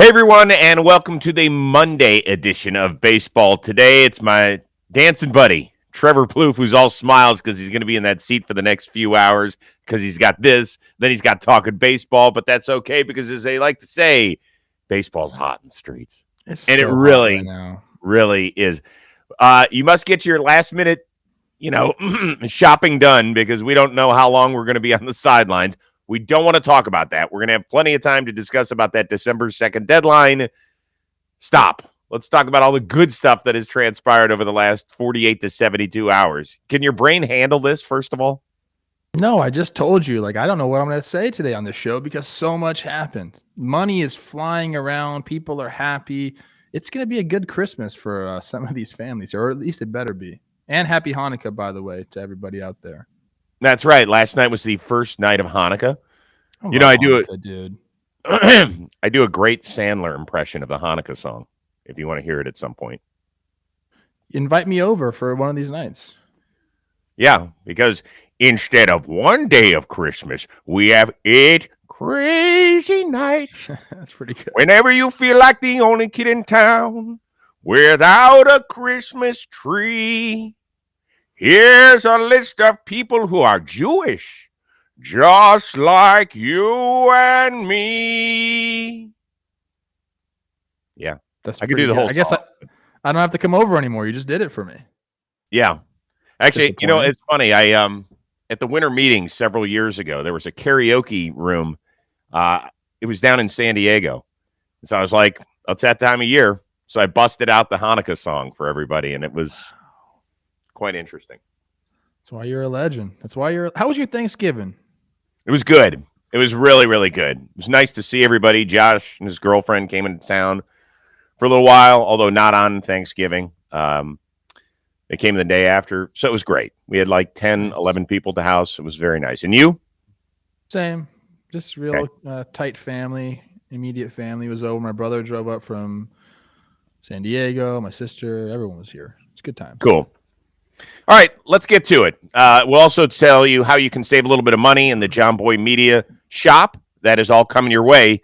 Hey everyone, and welcome to the Monday edition of Baseball Today. It's my dancing buddy, Trevor Plouffe, who's all smiles because he's going to be in that seat for the next few hours because he's got this, then he's got talking baseball, but that's okay because as they like to say, baseball's hot in the streets. It's And so it hot right now. really is. You must get your last minute, shopping done because we don't know how long we're going to be on the sidelines. We don't want to talk about that. We're going to have plenty of time to discuss about that December 2nd deadline. Stop. Let's talk about all the good stuff that has transpired over the last 48 to 72 hours. Can your brain handle this, first of all? No, I just told you, I don't know what I'm going to say today on the show because so much happened. Money is flying around. People are happy. It's going to be a good Christmas for some of these families, or at least it better be. And happy Hanukkah, by the way, to everybody out there. That's right. Last night was the first night of Hanukkah. I do it, dude. I do a great Sandler impression of the Hanukkah song, if you want to hear it at some point. Invite me over for one of these nights. Yeah, because instead of one day of Christmas, we have 8 crazy nights. That's pretty good. Whenever you feel like the only kid in town without a Christmas tree, here's a list of people who are Jewish, just like you and me. Yeah, I could do the whole. I guess I don't have to come over anymore. You just did it for me. Yeah, actually, it's funny. I at the winter meeting several years ago, there was a karaoke room. It was down in San Diego, so I was like, "It's that time of year." So I busted out the Hanukkah song for everybody, and it was quite interesting. That's why you're a legend. How was your Thanksgiving? It was good. It was really, really good. It was nice to see everybody. Josh and his girlfriend came into town for a little while, although not on Thanksgiving. They came the day after, so it was great. We had like 10, 11 people at the house. It was very nice. And you? Same. Just real tight family, immediate family was over. My brother drove up from San Diego. My sister, everyone was here. It's a good time. Cool. All right, let's get to it. We'll also tell you how you can save a little bit of money in the JOMBOY Media shop. That is all coming your way.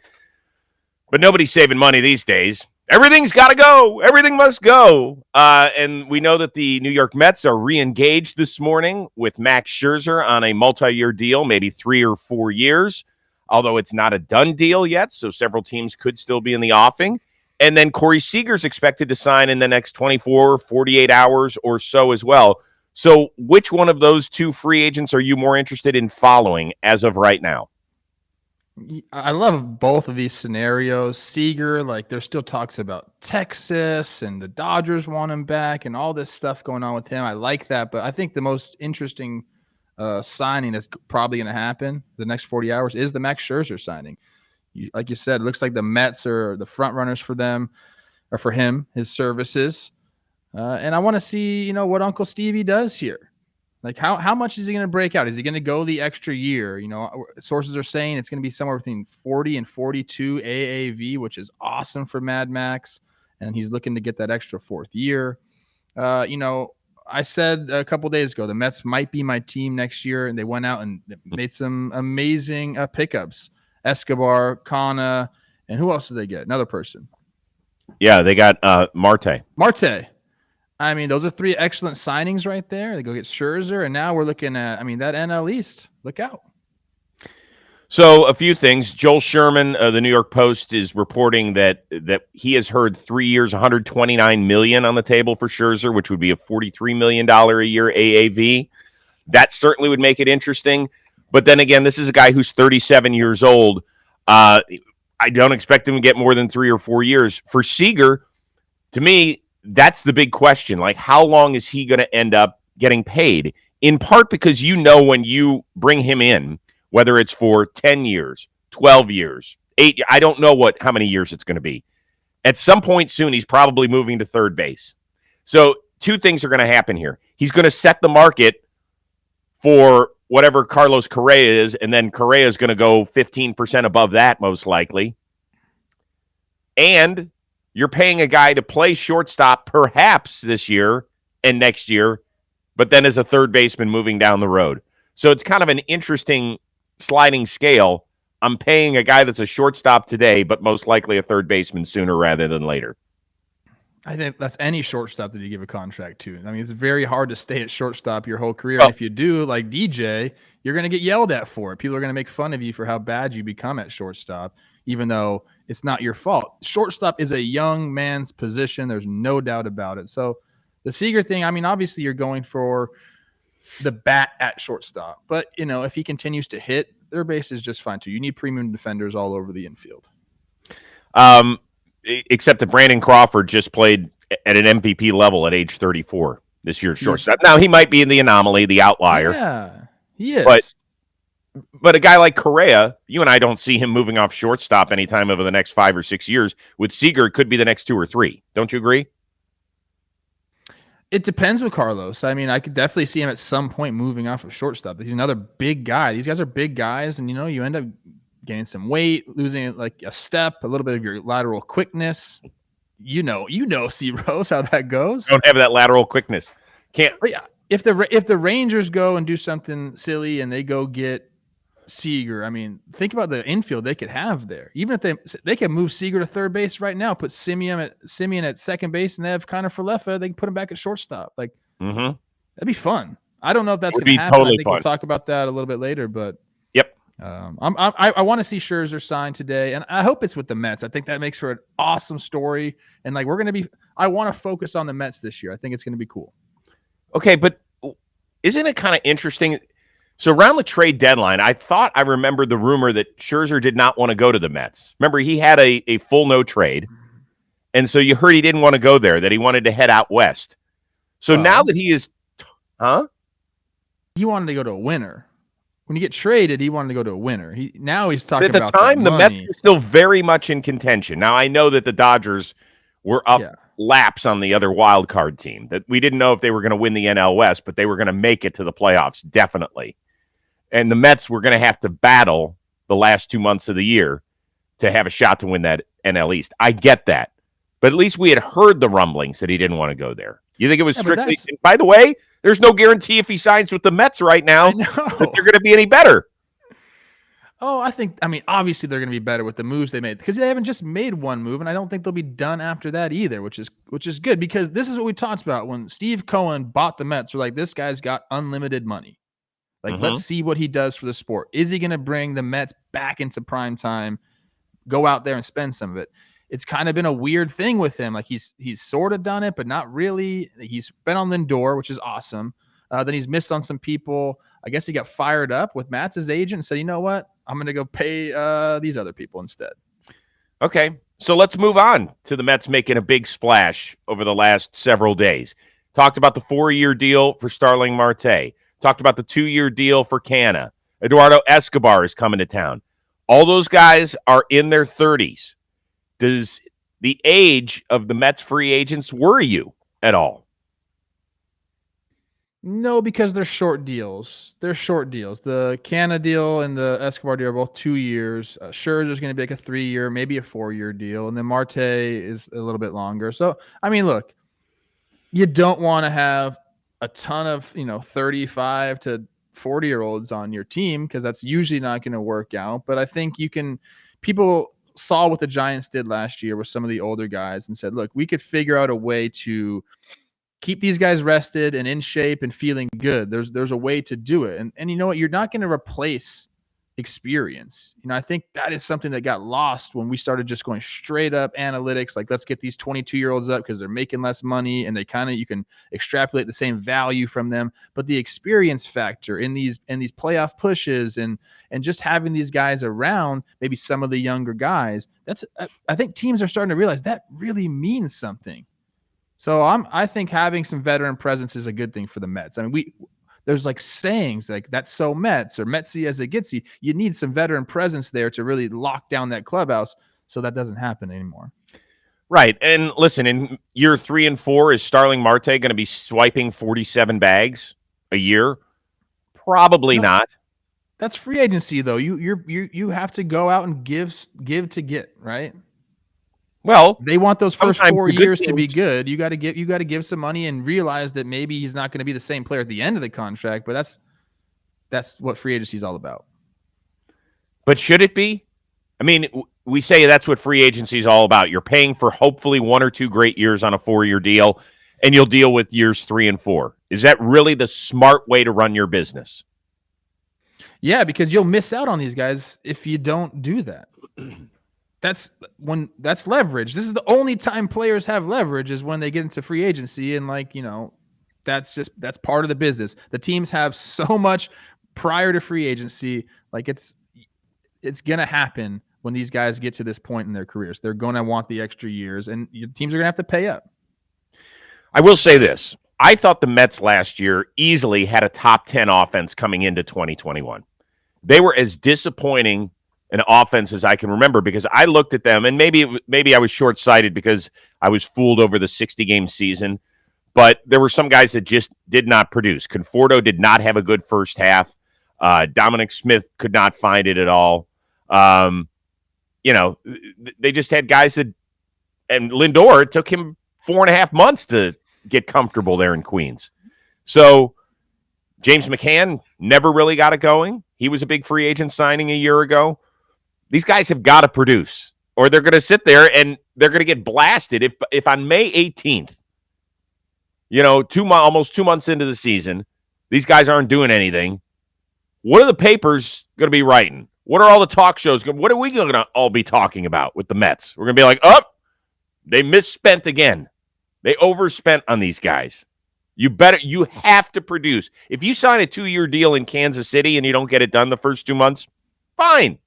But nobody's saving money these days. Everything's got to go. Everything must go. And we know that the New York Mets are re-engaged this morning with Max Scherzer on a multi-year deal, maybe 3 or 4 years, although it's not a done deal yet, so several teams could still be in the offing. And then Corey Seager's expected to sign in the next 24, 48 hours or so as well. So which one of those two free agents are you more interested in following as of right now? I love both of these scenarios. Seager, there's still talks about Texas and the Dodgers want him back and all this stuff going on with him. I like that, but I think the most interesting signing that's probably going to happen the next 40 hours is the Max Scherzer signing. Like you said, it looks like the Mets are the front runners for them, or for him, his services. And I want to see, what Uncle Stevie does here. How much is he going to break out? Is he going to go the extra year? Sources are saying it's going to be somewhere between 40 and 42 AAV, which is awesome for Mad Max. And he's looking to get that extra 4th year. I said a couple days ago, the Mets might be my team next year. And they went out and made some amazing pickups. Escobar, Kana, and who else did they get? Another person. Yeah, they got Marte. I mean, those are 3 excellent signings right there. They go get Scherzer, and now we're looking at, that NL East. Look out. So a few things. Joel Sherman, the New York Post, is reporting that he has heard 3 years, $129 million on the table for Scherzer, which would be a $43 million a year AAV. That certainly would make it interesting. But then again, this is a guy who's 37 years old. I don't expect him to get more than 3 or 4 years. For Seager, to me, that's the big question. How long is he going to end up getting paid? In part because when you bring him in, whether it's for 10 years, 12 years, 8, I don't know how many years it's going to be. At some point soon, he's probably moving to third base. So 2 things are going to happen here. He's going to set the market for whatever Carlos Correa is, and then Correa is going to go 15% above that, most likely. And you're paying a guy to play shortstop perhaps this year and next year, but then as a third baseman moving down the road. So it's kind of an interesting sliding scale. I'm paying a guy that's a shortstop today, but most likely a third baseman sooner rather than later. I think that's any shortstop that you give a contract to. I mean, it's very hard to stay at shortstop your whole career. Well, And if you do, like DJ, you're going to get yelled at for it. People are going to make fun of you for how bad you become at shortstop, even though it's not your fault. Shortstop is a young man's position. There's no doubt about it. So the Seager thing, I mean, obviously you're going for the bat at shortstop. But, you know, if he continues to hit, their base is just fine too. You need premium defenders all over the infield. Except that Brandon Crawford just played at an MVP level at age 34 this year's shortstop. Now, he might be in the anomaly, the outlier. Yeah, he is. But a guy like Correa, you and I don't see him moving off shortstop anytime over the next 5 or 6 years. With Seager, it could be the next 2 or 3. Don't you agree? It depends with Carlos. I mean, I could definitely see him at some point moving off of shortstop. He's another big guy. These guys are big guys, and, you know, you end up gaining some weight, losing like a step, a little bit of your lateral quickness. You know, C Rose, how that goes. Don't have that lateral quickness. Can't. But yeah, if the Rangers go and do something silly and they go get Seager, I mean, think about the infield they could have there. Even if they can move Seager to third base right now, put Semien at second base, and they have Connor Falefa, they can put him back at shortstop. Like, that'd be fun. I don't know if that's going to happen. Totally I think we'll talk about that a little bit later, but yep. I want to see Scherzer sign today, and I hope it's with the Mets. I think that makes for an awesome story, and like I want to focus on the Mets this year. I think it's going to be cool. Okay, but isn't it kind of interesting? So around the trade deadline, I thought I remembered the rumor that Scherzer did not want to go to the Mets. Remember, he had a full no trade, and so you heard he didn't want to go there, that he wanted to head out west. So now that he is, he wanted to go to a winner. When you get traded, he wanted to go to a winner. Now he's talking about at the time, the Mets were still very much in contention. Now, I know that the Dodgers were up laps on the other wild card team. That we didn't know if they were going to win the NL West, but they were going to make it to the playoffs, definitely. And the Mets were going to have to battle the last 2 months of the year to have a shot to win that NL East. I get that. But at least we had heard the rumblings that he didn't want to go there. You think it was strictly... And by the way, there's no guarantee if he signs with the Mets right now that they're going to be any better. Oh, I mean, obviously they're going to be better with the moves they made, because they haven't just made one move, and I don't think they'll be done after that either, which is good, because this is what we talked about when Steve Cohen bought the Mets. We're like, this guy's got unlimited money. Like, let's see what he does for the sport. Is he going to bring the Mets back into prime time, go out there and spend some of it? It's kind of been a weird thing with him. Like, he's sort of done it, but not really. He's been on Lindor, which is awesome. Then he's missed on some people. I guess he got fired up with Matt's agent and said, you know what? I'm going to go pay these other people instead. Okay, so let's move on to the Mets making a big splash over the last several days. Talked about the 4-year deal for Starling Marte. Talked about the 2-year deal for Canna. Eduardo Escobar is coming to town. All those guys are in their 30s. Does the age of the Mets free agents worry you at all? No, because they're short deals. They're short deals. The Canna deal and the Escobar deal are both 2 years. Scherzer's going to be like a 3-year, maybe a 4-year deal. And then Marte is a little bit longer. So, I mean, look, you don't want to have a ton of, 35 to 40-year-olds on your team, because that's usually not going to work out. But I think people saw what the Giants did last year with some of the older guys and said, look, we could figure out a way to keep these guys rested and in shape and feeling good. There's a way to do it. And you know what? You're not going to replace experience. I think that is something that got lost when we started just going straight up analytics. Like, let's get these 22-year-olds up because they're making less money, and you can extrapolate the same value from them. But the experience factor in these playoff pushes and just having these guys around, maybe some of the younger guys, I think teams are starting to realize that really means something. So I think having some veteran presence is a good thing for the Mets. I mean, there's like sayings like that's so Mets or Metsy as it gets you. You need some veteran presence there to really lock down that clubhouse, so that doesn't happen anymore. Right. And listen, in year 3 and 4, is Starling Marte going to be swiping 47 bags a year? Probably not. That's free agency, though. You have to go out and give to get, right? Well, they want those first 4 years to be good. You got to give some money and realize that maybe he's not going to be the same player at the end of the contract. But that's what free agency is all about. But should it be? I mean, we say that's what free agency is all about. You're paying for hopefully 1 or 2 great years on a 4-year deal, and you'll deal with years 3 and 4. Is that really the smart way to run your business? Yeah, because you'll miss out on these guys if you don't do that. That's leverage. This is the only time players have leverage is when they get into free agency, and that's part of the business. The teams have so much prior to free agency, like it's gonna happen when these guys get to this point in their careers. They're gonna want the extra years, and teams are gonna have to pay up. I will say this. I thought the Mets last year easily had a top 10 offense coming into 2021. They were as disappointing an offense as I can remember, because I looked at them, and maybe I was short-sighted because I was fooled over the 60-game season, but there were some guys that just did not produce. Conforto did not have a good first half. Dominic Smith could not find it at all. They just had guys and Lindor, it took him 4.5 months to get comfortable there in Queens. So James McCann never really got it going. He was a big free agent signing a year ago. These guys have got to produce, or they're going to sit there and they're going to get blasted. If on May 18th, almost 2 months into the season, these guys aren't doing anything, what are the papers going to be writing? What are all the talk shows? What are we going to all be talking about with the Mets? We're going to be like, they misspent again. They overspent on these guys. You have to produce. If you sign a 2-year deal in Kansas City and you don't get it done the first 2 months, fine.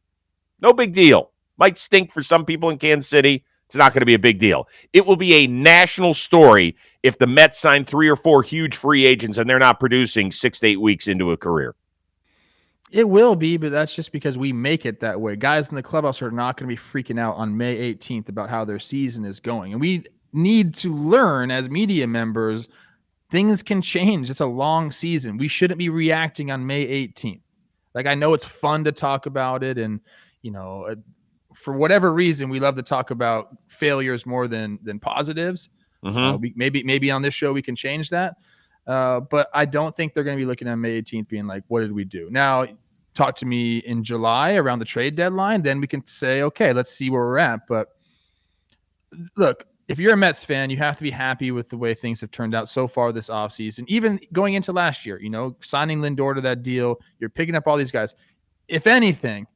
No big deal. Might stink for some people in Kansas City. It's not going to be a big deal. It will be a national story if the Mets sign 3 or 4 huge free agents and they're not producing 6 to 8 weeks into a career. It will be, but that's just because we make it that way. Guys in the clubhouse are not going to be freaking out on May 18th about how their season is going. And we need to learn as media members, things can change. It's a long season. We shouldn't be reacting on May 18th. Like, I know it's fun to talk about it, and for whatever reason, we love to talk about failures more than positives. Mm-hmm. Maybe on this show we can change that. But I don't think they're going to be looking at May 18th being like, what did we do? Now, talk to me in July around the trade deadline. Then we can say, okay, let's see where we're at. But look, if you're a Mets fan, you have to be happy with the way things have turned out so far this offseason. Even going into last year, signing Lindor to that deal, you're picking up all these guys. If anything,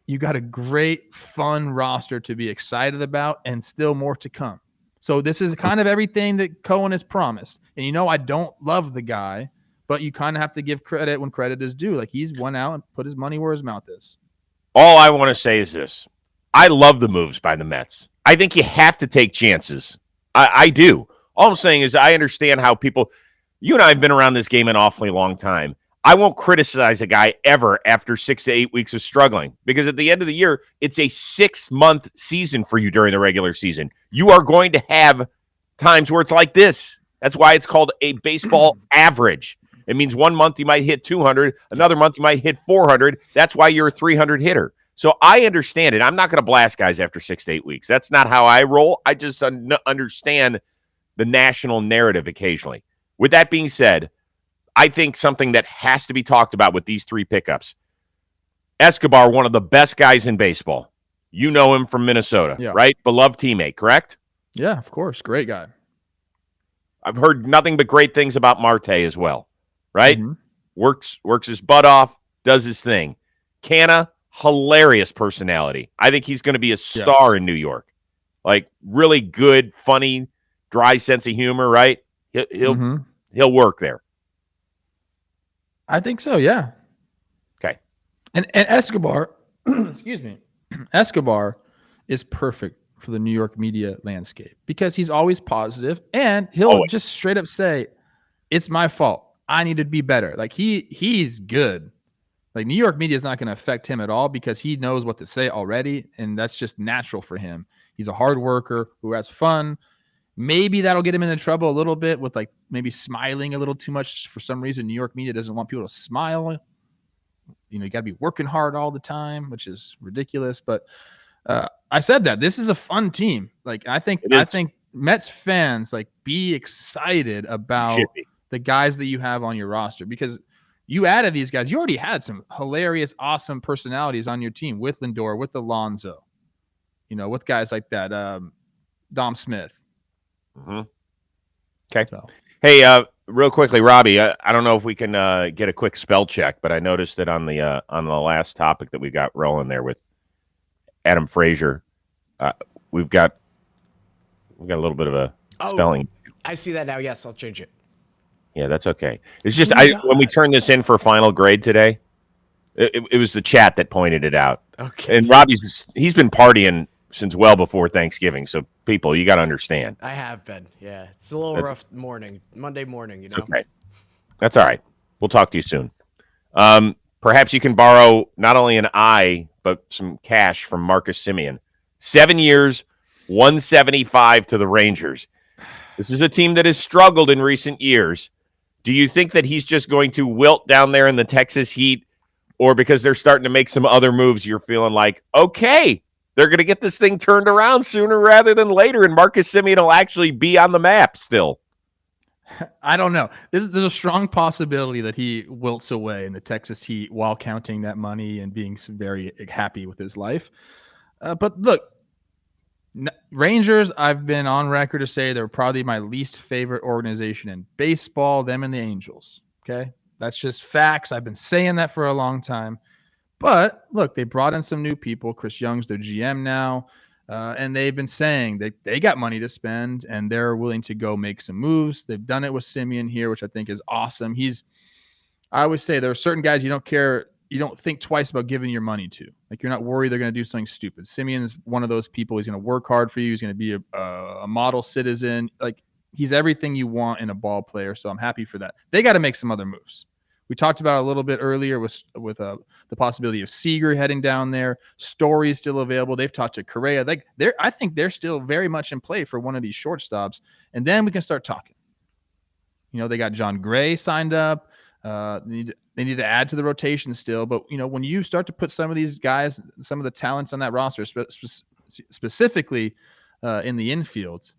you got a great, fun roster to be excited about, and still more to come. So this is kind of everything that Cohen has promised. And I don't love the guy, but you kind of have to give credit when credit is due. Like, he's went out and put his money where his mouth is. All I want to say is this. I love the moves by the Mets. I think you have to take chances. I do. All I'm saying is I understand how people – you and I have been around this game an awfully long time. I won't criticize a guy ever after 6 to 8 weeks of struggling, because at the end of the year, it's a 6-month season for you during the regular season. You are going to have times where it's like this. That's why it's called a baseball average. It means 1 month you might hit 200, another month you might hit 400. That's why you're a 300 hitter. So I understand it. I'm not going to blast guys after 6 to 8 weeks. That's not how I roll. I just understand the national narrative occasionally. With that being said, I think something that has to be talked about with these 3 pickups. Escobar, one of the best guys in baseball. You know him from Minnesota, right? Beloved teammate, correct? Yeah, of course. Great guy. I've heard nothing but great things about Marte as well, right? Mm-hmm. Works his butt off, does his thing. Canna, hilarious personality. I think he's going to be a star in New York. Like, really good, funny, dry sense of humor, right? He'll work there. I think so, yeah. Okay. And Escobar, excuse me, Escobar is perfect for the New York media landscape because he's always positive, and he'll just straight up say, it's my fault. I need to be better. Like, he's good. Like, New York media is not going to affect him at all because he knows what to say already, and that's just natural for him. He's a hard worker who has fun. Maybe that'll get him into trouble a little bit with, like, maybe smiling a little too much. For some reason, New York media doesn't want people to smile. You got to be working hard all the time, which is ridiculous. But I said that this is a fun team. Like, I think Mets fans, like, be excited about the guys that you have on your roster, because You added these guys. You already had some hilarious, awesome personalities on your team with Lindor, with Alonso, with guys like that, Dom Smith. Mm-hmm. Okay. So. Hey, real quickly, Robbie, I don't know if we can get a quick spell check, but I noticed that on the last topic that we got rolling there with Adam Frazier, we've got a little bit of a spelling. I see that now. Yes, I'll change it. Yeah, that's okay. It's just when we turned this in for final grade today, it was the chat that pointed it out. Okay. And he's been partying since well before Thanksgiving. So people, you got to understand. I have been. Yeah, it's a little rough morning, Monday morning. Okay, that's all right. We'll talk to you soon. Perhaps you can borrow not only an eye but some cash from Marcus Semien. 7 years, 175 to the Rangers. This is a team that has struggled in recent years. Do you think that he's just going to wilt down there in the Texas heat, or because they're starting to make some other moves, you're feeling like, okay, they're going to get this thing turned around sooner rather than later, and Marcus Semien will actually be on the map still? I don't know. There's a strong possibility that he wilts away in the Texas heat while counting that money and being very happy with his life. But look, Rangers, I've been on record to say they're probably my least favorite organization in baseball, them and the Angels. Okay? That's just facts. I've been saying that for a long time. But look, they brought in some new people. Chris Young's their GM now. And they've been saying they got money to spend and they're willing to go make some moves. They've done it with Semien here, which I think is awesome. I always say there are certain guys you don't think twice about giving your money to. Like, you're not worried they're going to do something stupid. Semien is one of those people. He's going to work hard for you. He's going to be a model citizen. Like, he's everything you want in a ball player. So I'm happy for that. They got to make some other moves. We talked about it a little bit earlier with the possibility of Seager heading down there. Story's still available. They've talked to Correa. I think they're still very much in play for one of these shortstops. And then we can start talking. They got John Gray signed up. They need to add to the rotation still. But, when you start to put some of these guys, some of the talents on that roster, specifically in the infield,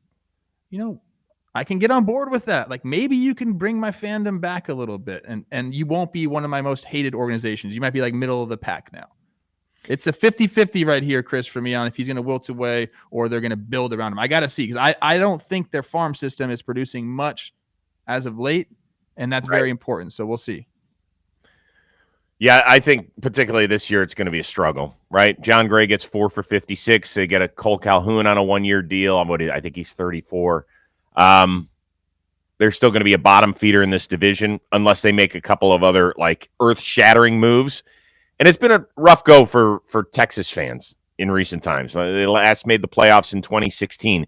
I can get on board with that. Like, maybe you can bring my fandom back a little bit, and you won't be one of my most hated organizations. You might be like middle of the pack now. It's a 50-50 right here, Chris, for me on if he's going to wilt away or they're going to build around him. I got to see, because I don't think their farm system is producing much as of late, and that's very important. So we'll see. Yeah, I think particularly this year it's going to be a struggle, right? John Gray gets 4 for 56. They get a Cole Calhoun on a 1-year deal. I think he's 34. They're still going to be a bottom feeder in this division unless they make a couple of other earth-shattering moves. And it's been a rough go for Texas fans in recent times. They last made the playoffs in 2016.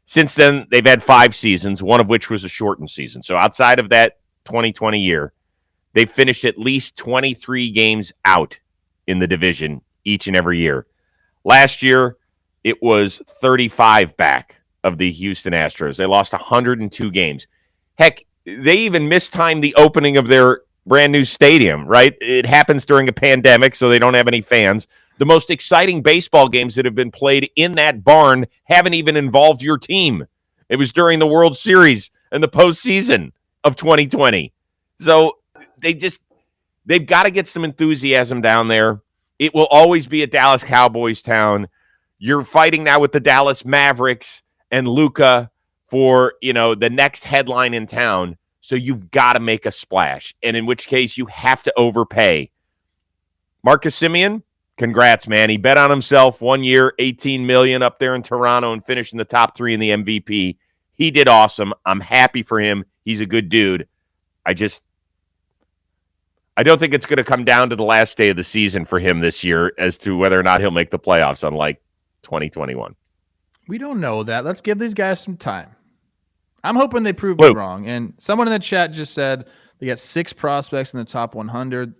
Since then, they've had 5 seasons, one of which was a shortened season. So outside of that 2020 year, they've finished at least 23 games out in the division each and every year. Last year, it was 35 back of the Houston Astros. They lost 102 games. Heck, they even mistimed the opening of their brand new stadium, right? It happens during a pandemic, so they don't have any fans. The most exciting baseball games that have been played in that barn haven't even involved your team. It was during the World Series and the postseason of 2020. So they've got to get some enthusiasm down there. It will always be a Dallas Cowboys town. You're fighting now with the Dallas Mavericks and Luka for, the next headline in town. So you've got to make a splash. And in which case you have to overpay. Marcus Semien, congrats, man. He bet on himself 1 year, $18 million up there in Toronto and finished in the top 3 in the MVP. He did awesome. I'm happy for him. He's a good dude. I don't think it's going to come down to the last day of the season for him this year as to whether or not he'll make the playoffs, unlike 2021. We don't know that. Let's give these guys some time. I'm hoping they prove me wrong. And someone in the chat just said they got 6 prospects in the top 100.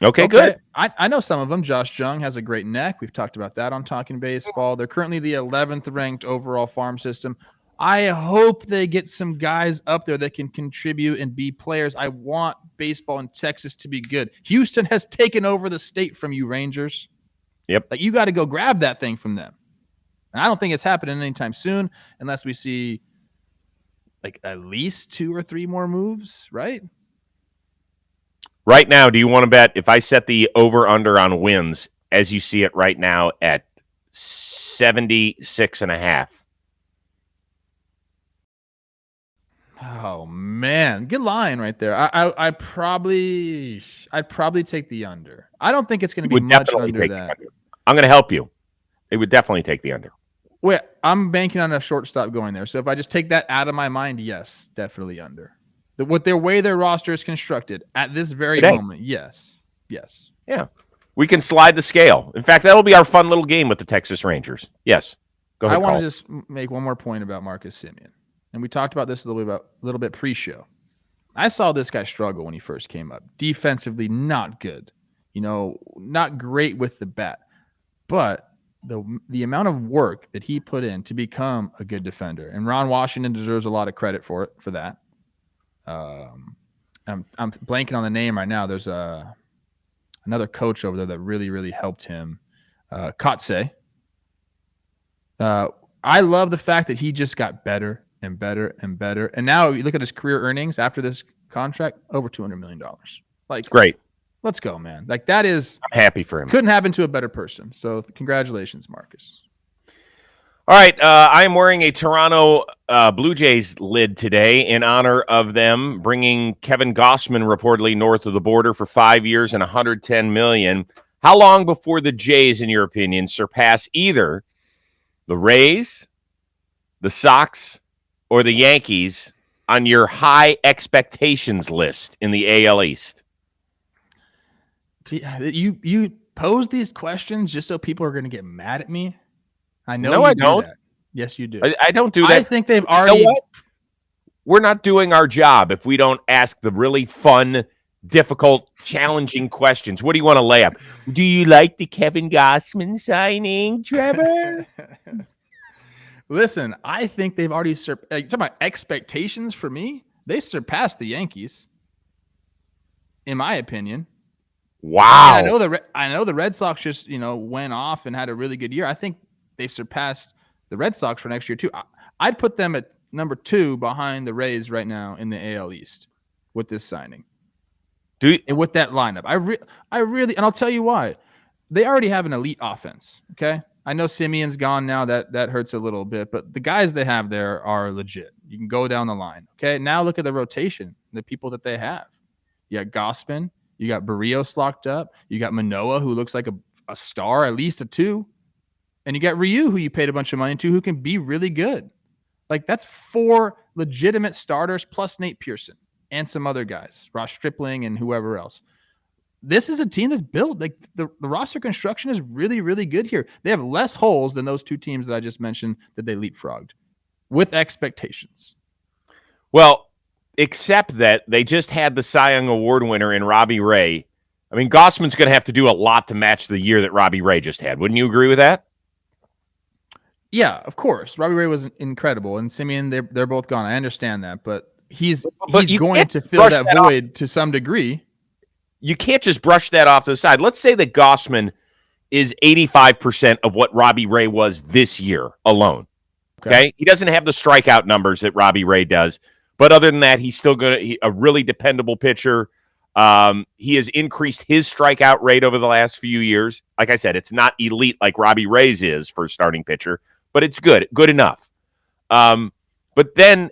Okay, good. I know some of them. Josh Jung has a great neck. We've talked about that on Talking Baseball. They're currently the 11th ranked overall farm system. I hope they get some guys up there that can contribute and be players. I want baseball in Texas to be good. Houston has taken over the state from you, Rangers. Yep. Like, you got to go grab that thing from them. And I don't think it's happening anytime soon unless we see at least 2 or 3 more moves, right? Right now, do you want to bet if I set the over-under on wins as you see it right now at 76.5? Oh man, good line right there. I'd probably take the under. I don't think it's going to be Would much definitely under take that. the under. I'm going to help you. It would definitely take the under. Wait, I'm banking on a shortstop going there. So if I just take that out of my mind, yes, definitely under. With their way their roster is constructed at this very moment, yes. Yeah, we can slide the scale. In fact, that'll be our fun little game with the Texas Rangers. Yes, go ahead. I want to just make one more point about Marcus Semien, and we talked about this a little bit pre-show. I saw this guy struggle when he first came up. Defensively, not good. Not great with the bat, but the amount of work that he put in to become a good defender, and Ron Washington deserves a lot of credit for that. I'm blanking on the name right now. There's another coach over there that really helped him, Kotze. I love the fact that he just got better and better and better, and now you look at his career earnings after this contract, over $200 million. Like, great. Let's go, man. Like, that is, I'm happy for him. Couldn't happen to a better person. So congratulations, Marcus. All right, I'm wearing a Toronto Blue Jays lid today in honor of them bringing Kevin Gausman reportedly north of the border for 5 years and $110 million. How long before the Jays, in your opinion, surpass either the Rays, the Sox, or the Yankees on your high expectations list in the AL East? You pose these questions just so people are going to get mad at me. I know. No, I don't. That. Yes, you do. I don't do that. I think they've already. You know what? We're not doing our job if we don't ask the really fun, difficult, challenging questions. What do you want to lay up? Do you like the Kevin Gausman signing, Trevor? Listen, I think they've already talking about expectations for me. They surpassed the Yankees, in my opinion. Wow. And I know the Red Sox just went off and had a really good year. I think they surpassed the Red Sox for next year too. I'd put them at number 2 behind the Rays right now in the AL East with this signing. And with that lineup, I really, and I'll tell you why. They already have an elite offense. Okay, I know Semien's gone now. That hurts a little bit, but the guys they have there are legit. You can go down the line. Okay, now look at the rotation, the people that they have. You got Gausman, you got Barrios locked up, you got Manoah, who looks like a star, at least a 2. And you got Ryu, who you paid a bunch of money to, who can be really good. Like, that's 4 legitimate starters plus Nate Pearson and some other guys, Ross Stripling and whoever else. This is a team that's built. Like, the roster construction is really, really good here. They have less holes than those 2 teams that I just mentioned that they leapfrogged with expectations. Well, except that they just had the Cy Young Award winner in Robbie Ray. I mean, Gausman's going to have to do a lot to match the year that Robbie Ray just had. Wouldn't you agree with that? Yeah, of course. Robbie Ray was incredible, and Semien, they're both gone. I understand that, but he's going to fill that void to some degree. You can't just brush that off to the side. Let's say that Gausman is 85% of what Robbie Ray was this year alone. Okay? He doesn't have the strikeout numbers that Robbie Ray does, but other than that, he's still a really dependable pitcher. He has increased his strikeout rate over the last few years. Like I said, it's not elite like Robbie Ray's is for a starting pitcher, but it's good enough. But then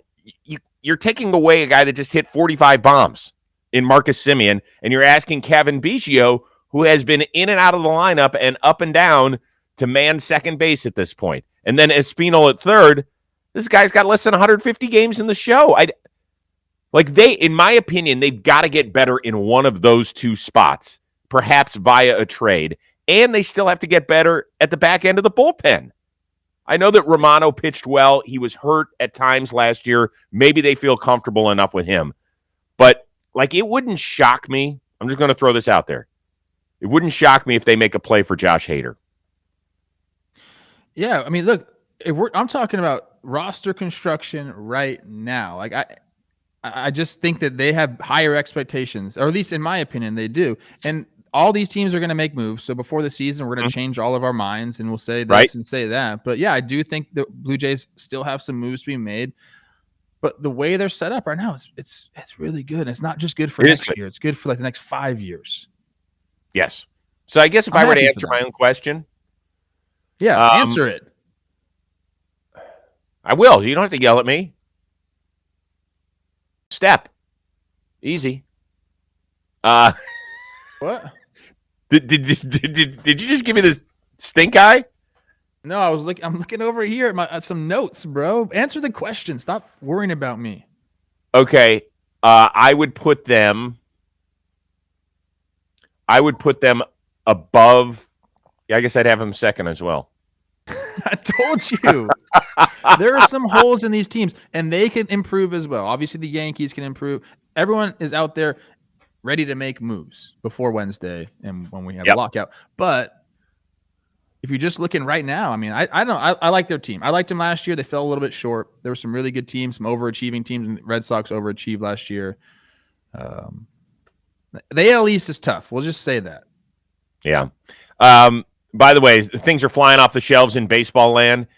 you're taking away a guy that just hit 45 bombs in Marcus Semien, and you're asking Kevin Biggio, who has been in and out of the lineup and up and down, to man second base at this point. And then Espinal at third. This guy's got less than 150 games in the show. In my opinion, they've got to get better in one of those 2 spots, perhaps via a trade. And they still have to get better at the back end of the bullpen. I know that Romano pitched well. He was hurt at times last year. Maybe they feel comfortable enough with him. But, it wouldn't shock me. I'm just going to throw this out there. It wouldn't shock me if they make a play for Josh Hader. Yeah, I mean, look, I'm talking about roster construction right now. Like, I just think that they have higher expectations, or at least in my opinion, they do. And all these teams are going to make moves. So before the season, we're going to change all of our minds and we'll say this and say that. But yeah, I do think the Blue Jays still have some moves to be made. But the way they're set up right now, it's really good. It's not just good for It is next good. year. It's good for like the next 5 years. Yes. So I guess if I'm I were to happy for answer them. my own question, Yeah, um, answer it. I will. You don't have to yell at me. Step. Easy. What? Did you just give me this stink eye? No, I'm looking over here at some notes, bro. Answer the question. Stop worrying about me. Okay. I would put them above. Yeah, I guess I'd have them second as well. I told you. There are some holes in these teams, and they can improve as well. Obviously, the Yankees can improve. Everyone is out there ready to make moves before Wednesday and when we have a lockout. But if you're just looking right now, I mean, I don't know. I like their team. I liked them last year. They fell a little bit short. There were some really good teams, some overachieving teams. And Red Sox overachieved last year. The AL East is tough. We'll just say that. Yeah. By the way, things are flying off the shelves in baseball land.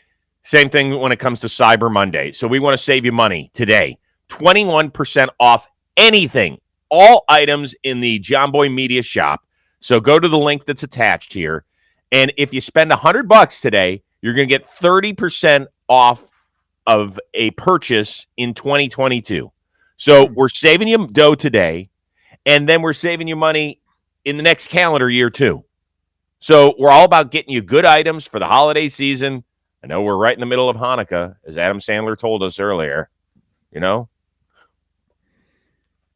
Same thing when it comes to Cyber Monday. So we want to save you money today. 21% off anything, all items in the JOMBOY Media Shop. So go to the link that's attached here. And if you spend $100 today, you're going to get 30% off of a purchase in 2022. So we're saving you dough today, and then we're saving you money in the next calendar year too. So we're all about getting you good items for the holiday season. I know we're right in the middle of Hanukkah, as Adam Sandler told us earlier,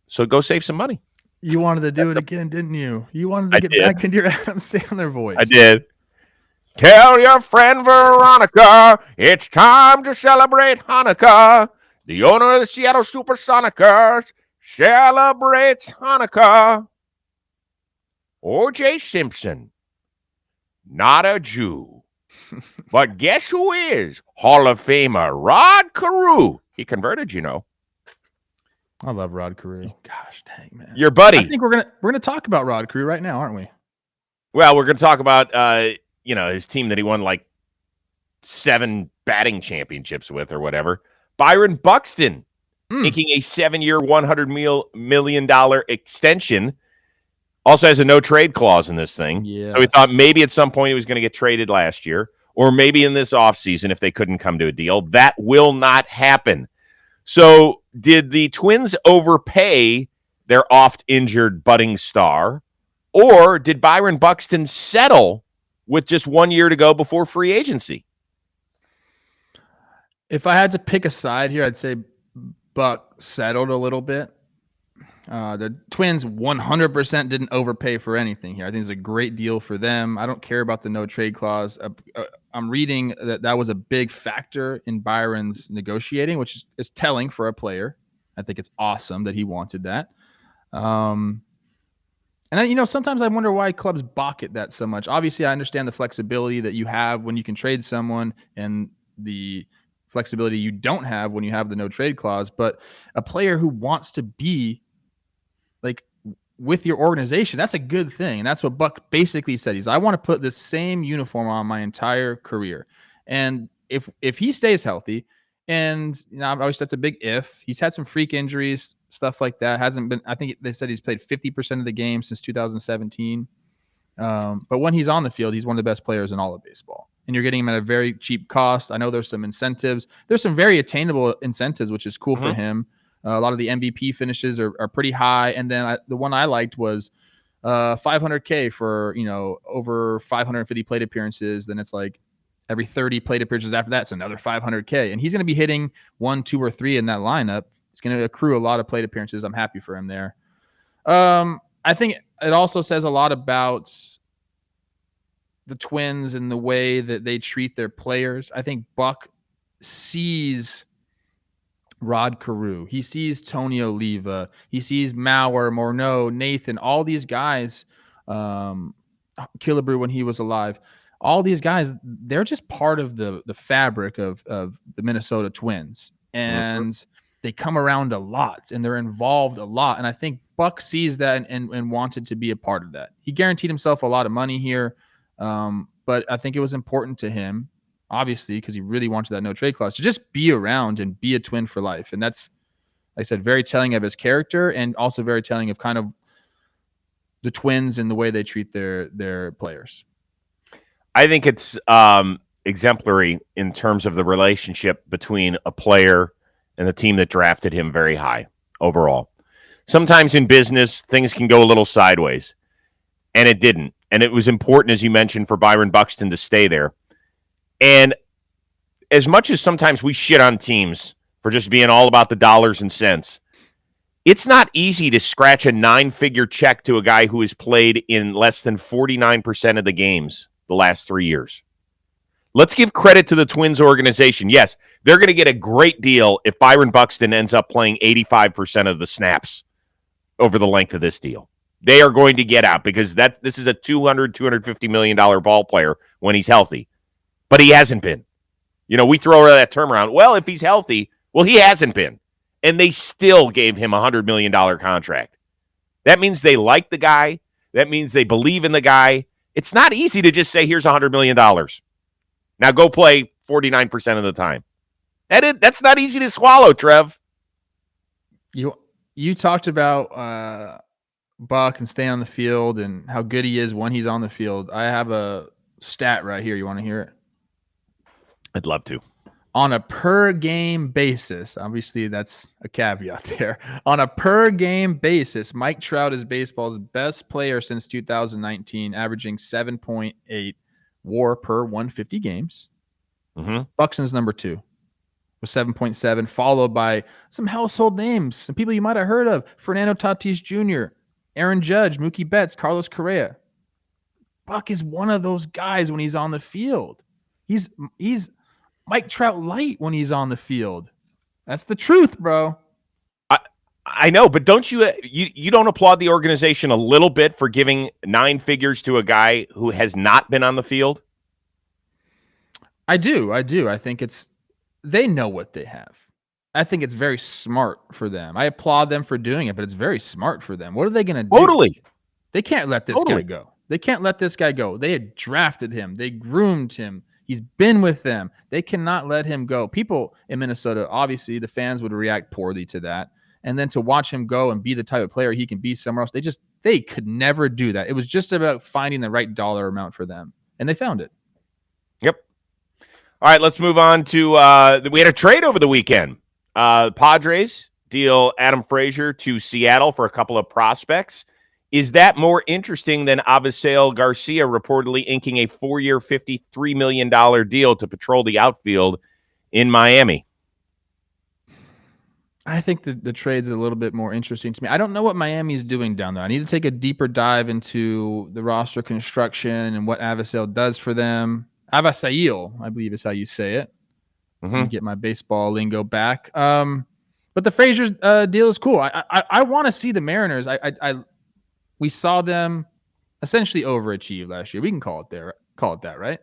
So go save some money. You wanted to do it again, didn't you? You wanted to get back into your Adam Sandler voice. I did. Tell your friend Veronica it's time to celebrate Hanukkah. The owner of the Seattle Supersonicers celebrates Hanukkah. O.J. Simpson, not a Jew. But guess who is? Hall of Famer Rod Carew. He converted, I love Rod Carew. Gosh dang, man. Your buddy. I think we're gonna talk about Rod Carew right now, aren't we? Well, we're gonna talk about his team that he won like 7 batting championships with or whatever. Byron Buxton making a 7-year, $100 million extension. Also has a no trade clause in this thing. Yeah. So we thought maybe at some point he was going to get traded last year, or maybe in this offseason if they couldn't come to a deal. That will not happen. So did the Twins overpay their oft-injured budding star, or did Byron Buxton settle with just 1 year to go before free agency? If I had to pick a side here, I'd say Buck settled a little bit. The Twins 100% didn't overpay for anything here. I think it's a great deal for them. I don't care about the no trade clause. I'm reading that was a big factor in Byron's negotiating, which is telling for a player. I think it's awesome that he wanted that. And sometimes I wonder why clubs balk at that so much. Obviously, I understand the flexibility that you have when you can trade someone and the flexibility you don't have when you have the no trade clause. But a player who wants to be like with your organization, that's a good thing. And that's what Buck basically said. I want to put this same uniform on my entire career. And if he stays healthy, and obviously that's a big if. He's had some freak injuries, stuff like that. Hasn't been. I think they said he's played 50% of the game since 2017. But when he's on the field, he's one of the best players in all of baseball. And you're getting him at a very cheap cost. I know there's some incentives. There's some very attainable incentives, which is cool for him. A lot of the MVP finishes are pretty high. And then the one I liked was $500K for, over 550 plate appearances. Then it's like every 30 plate appearances after that, it's another $500K. And he's going to be hitting 1, 2, or 3 in that lineup. It's going to accrue a lot of plate appearances. I'm happy for him there. I think it also says a lot about the Twins and the way that they treat their players. I think Buck sees Rod Carew. He sees Tony Oliva. He sees Mauer, Morneau, Nathan, all these guys, Killebrew when he was alive. All these guys, they're just part of the fabric of the Minnesota Twins. And they come around a lot and they're involved a lot. And I think Buck sees that and wanted to be a part of that. He guaranteed himself a lot of money here. But I think it was important to him obviously, because he really wanted that no trade clause, to just be around and be a Twin for life. And that's, like I said, very telling of his character and also very telling of kind of the Twins and the way they treat their players. I think it's exemplary in terms of the relationship between a player and the team that drafted him very high overall. Sometimes in business, things can go a little sideways, and it didn't. And it was important, as you mentioned, for Byron Buxton to stay there. And as much as sometimes we shit on teams for just being all about the dollars and cents, it's not easy to scratch a 9-figure check to a guy who has played in less than 49% of the games the last 3 years. Let's give credit to the Twins organization. Yes, they're going to get a great deal if Byron Buxton ends up playing 85% of the snaps over the length of this deal. They are going to get out because this is a $250 million ball player when he's healthy. But he hasn't been. We throw that term around. Well, if he's healthy, well, he hasn't been. And they still gave him a $100 million contract. That means they like the guy. That means they believe in the guy. It's not easy to just say, here's $100 million. Now go play 49% of the time. That's not easy to swallow, Trev. You talked about Buck and staying on the field and how good he is when he's on the field. I have a stat right here. You want to hear it? I'd love to. On a per game basis, obviously that's a caveat there. On a per game basis, Mike Trout is baseball's best player since 2019, averaging 7.8 WAR per 150 games. Mm-hmm. Buxton's number 2 with 7.7, followed by some household names, some people you might have heard of: Fernando Tatis Jr., Aaron Judge, Mookie Betts, Carlos Correa. Buck is one of those guys when he's on the field. He's Mike Trout light when he's on the field. That's the truth, bro. I know, but don't you don't applaud the organization a little bit for giving 9 figures to a guy who has not been on the field? I do. I think they know what they have. I think it's very smart for them. I applaud them for doing it, but it's very smart for them. What are they going to do? Totally. They can't let this guy go. They can't let this guy go. They had drafted him. They groomed him. He's been with them. They cannot let him go. People in Minnesota, obviously, the fans would react poorly to that. And then to watch him go and be the type of player he can be somewhere else, they could never do that. It was just about finding the right dollar amount for them. And they found it. Yep. All right, let's move on to we had a trade over the weekend. Padres deal Adam Frazier to Seattle for a couple of prospects. Is that more interesting than Avisail Garcia reportedly inking a 4-year, $53 million deal to patrol the outfield in Miami? I think the trade's a little bit more interesting to me. I don't know what Miami's doing down there. I need to take a deeper dive into the roster construction and what Avisail does for them. Avisail, I believe is how you say it. Mm-hmm. Get my baseball lingo back. But the Frazier deal is cool. I want to see the Mariners. We saw them essentially overachieve last year. We can call it that, right?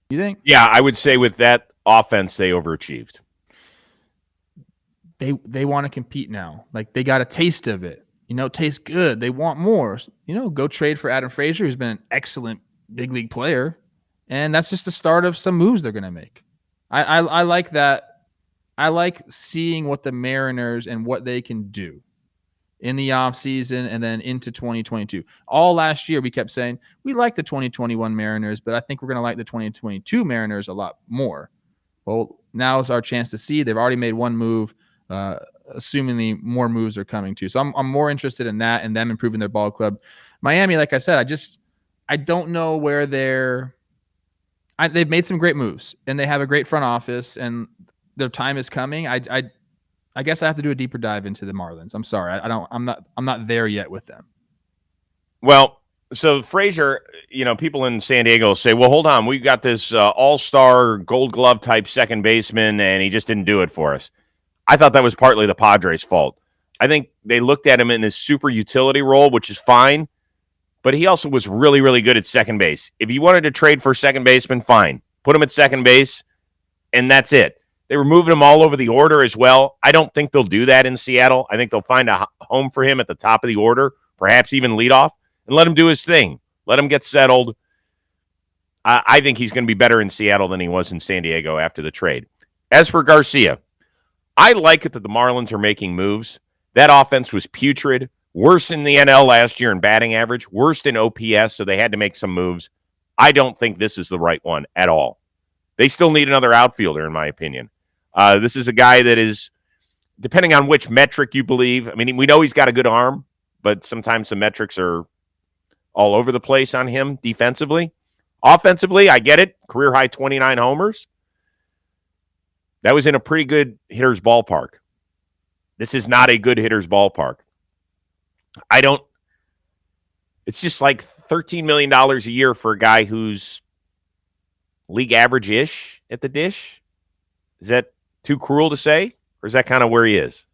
You think? Yeah, I would say with that offense, they overachieved. They want to compete now. Like, they got a taste of it. It tastes good. They want more. Go trade for Adam Frazier, who's been an excellent big league player. And that's just the start of some moves they're going to make. I like that. I like seeing what the Mariners and what they can do in the offseason and then into 2022. All last year, we kept saying, we like the 2021 Mariners, but I think we're going to like the 2022 Mariners a lot more. Well, now is our chance to see. They've already made one move, assumingly more moves are coming too. So I'm more interested in that and them improving their ball club. Miami, like I said, I don't know where they've made some great moves, and they have a great front office, and their time is coming. I guess I have to do a deeper dive into the Marlins. I'm sorry. I'm not there yet with them. Well, so Frazier, people in San Diego say, well, hold on. We've got this all-star Gold Glove type second baseman, and he just didn't do it for us. I thought that was partly the Padres' fault. I think they looked at him in his super utility role, which is fine, but he also was really, really good at second base. If you wanted to trade for a second baseman, fine. Put him at second base, and that's it. They were moving him all over the order as well. I don't think they'll do that in Seattle. I think they'll find a home for him at the top of the order, perhaps even leadoff, and let him do his thing. Let him get settled. I think he's going to be better in Seattle than he was in San Diego after the trade. As for Garcia, I like it that the Marlins are making moves. That offense was putrid, worse in the NL last year in batting average, worst in OPS, so they had to make some moves. I don't think this is the right one at all. They still need another outfielder, in my opinion. This is a guy that is, depending on which metric you believe, I mean, we know he's got a good arm, but sometimes the metrics are all over the place on him defensively. Offensively, I get it. Career high 29 homers. That was in a pretty good hitter's ballpark. This is not a good hitter's ballpark. It's just like $13 million a year for a guy who's league average-ish at the dish. Is that too cruel to say? Or is that kind of where he is?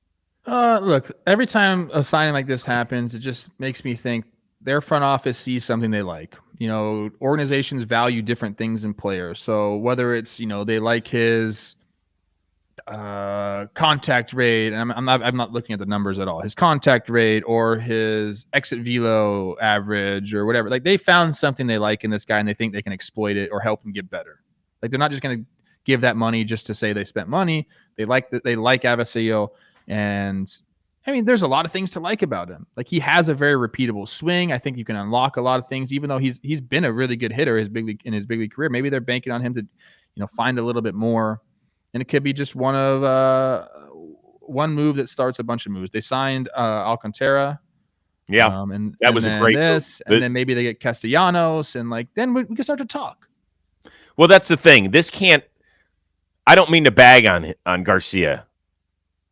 Look, every time a signing like this happens, it just makes me think their front office sees something they like. Organizations value different things in players. So whether it's, they like his contact rate, and I'm not looking at the numbers at all, his contact rate or his exit velo average or whatever, like they found something they like in this guy and they think they can exploit it or help him get better. Like they're not just going to give that money just to say they spent money. They like Avisail, and I mean, there's a lot of things to like about him. Like he has a very repeatable swing. I think you can unlock a lot of things, even though he's been a really good hitter in his big league career. Maybe they're banking on him to, find a little bit more. And it could be just one move that starts a bunch of moves. They signed Alcantara. Yeah, and that was a great move. And then maybe they get Castellanos, and then we can start to talk. Well, that's the thing. I don't mean to bag on Garcia.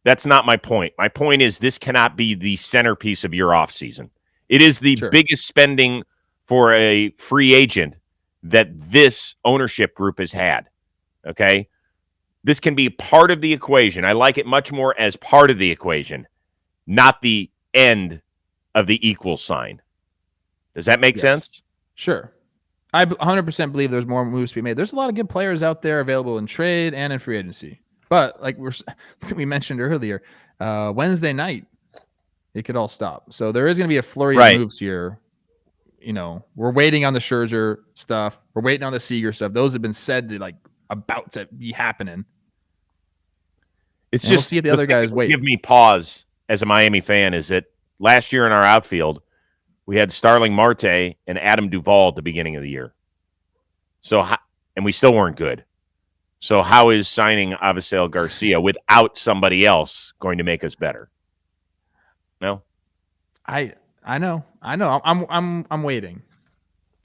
That's not my point. My point is this cannot be the centerpiece of your offseason. It is the biggest spending for a free agent that this ownership group has had. Okay? This can be part of the equation. I like it much more as part of the equation, not the end of the equal sign. Does that make sense? Sure. I 100% believe there's more moves to be made. There's a lot of good players out there available in trade and in free agency. But like we mentioned earlier, Wednesday night, it could all stop. So there is going to be a flurry of moves here. We're waiting on the Scherzer stuff. We're waiting on the Seager stuff. Those have been said to about to be happening. It's and just we'll see if the other guys wait. Give me pause as a Miami fan is that last year in our outfield, we had Starling Marte and Adam Duvall at the beginning of the year. And we still weren't good. So how is signing Avisail Garcia without somebody else going to make us better? No? I know. I'm waiting.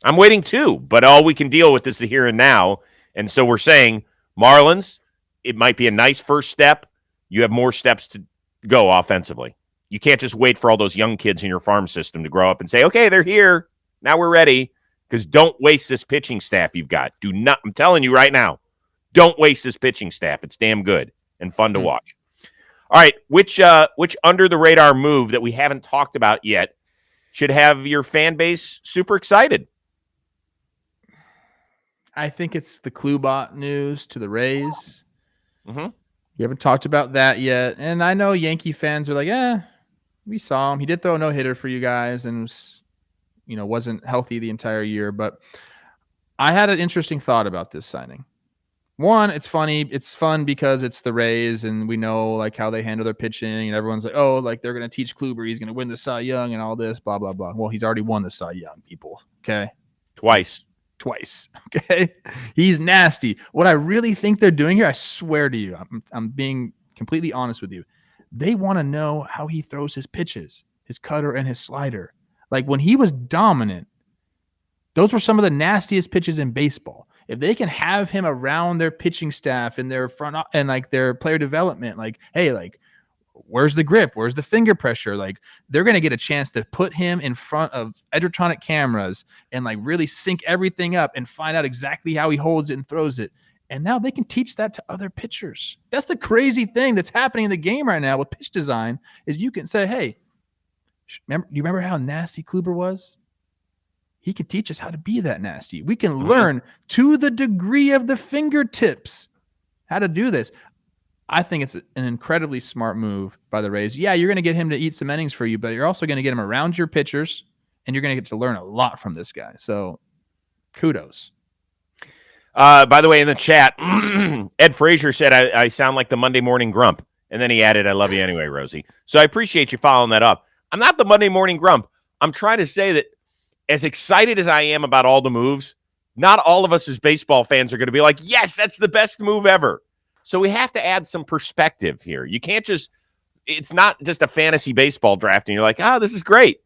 I'm waiting too, but all we can deal with is the here and now. And so we're saying, Marlins, it might be a nice first step. You have more steps to go offensively. You can't just wait for all those young kids in your farm system to grow up and say, okay, they're here. Now we're ready. Because don't waste this pitching staff you've got. Do not. I'm telling you right now, don't waste this pitching staff. It's damn good and fun to watch. All right, which under the radar move that we haven't talked about yet should have your fan base super excited? I think it's the Klubot news to the Rays. Mm-hmm. We haven't talked about that yet. And I know Yankee fans are like, we saw him. He did throw a no-hitter for you guys and was, wasn't healthy the entire year. But I had an interesting thought about this signing. One, it's funny. It's fun because it's the Rays and we know how they handle their pitching and everyone's like, they're going to teach Kluber. He's going to win the Cy Young and all this, blah, blah, blah. Well, he's already won the Cy Young, people. Okay. Twice. Okay. He's nasty. What I really think they're doing here, I swear to you, I'm being completely honest with you. They want to know how he throws his pitches, his cutter and his slider. Like when he was dominant, those were some of the nastiest pitches in baseball. If they can have him around their pitching staff and their front and their player development, where's the grip? Where's the finger pressure? They're going to get a chance to put him in front of Edgertronic cameras and really sync everything up and find out exactly how he holds it and throws it. And now they can teach that to other pitchers. That's the crazy thing that's happening in the game right now with pitch design is you can say, hey, do you remember how nasty Kluber was? He can teach us how to be that nasty. We can learn to the degree of the fingertips how to do this. I think it's an incredibly smart move by the Rays. Yeah, you're going to get him to eat some innings for you, but you're also going to get him around your pitchers, and you're going to get to learn a lot from this guy. So, kudos. By the way, in the chat, Ed Frazier said I sound like the Monday morning grump. And then he added, I love you anyway, Rosie. So I appreciate you following that up. I'm not the Monday morning grump. I'm trying to say that as excited as I am about all the moves, not all of us as baseball fans are going to be like, yes, that's the best move ever. So we have to add some perspective here. You can't just, it's not just a fantasy baseball draft and you're like, this is great.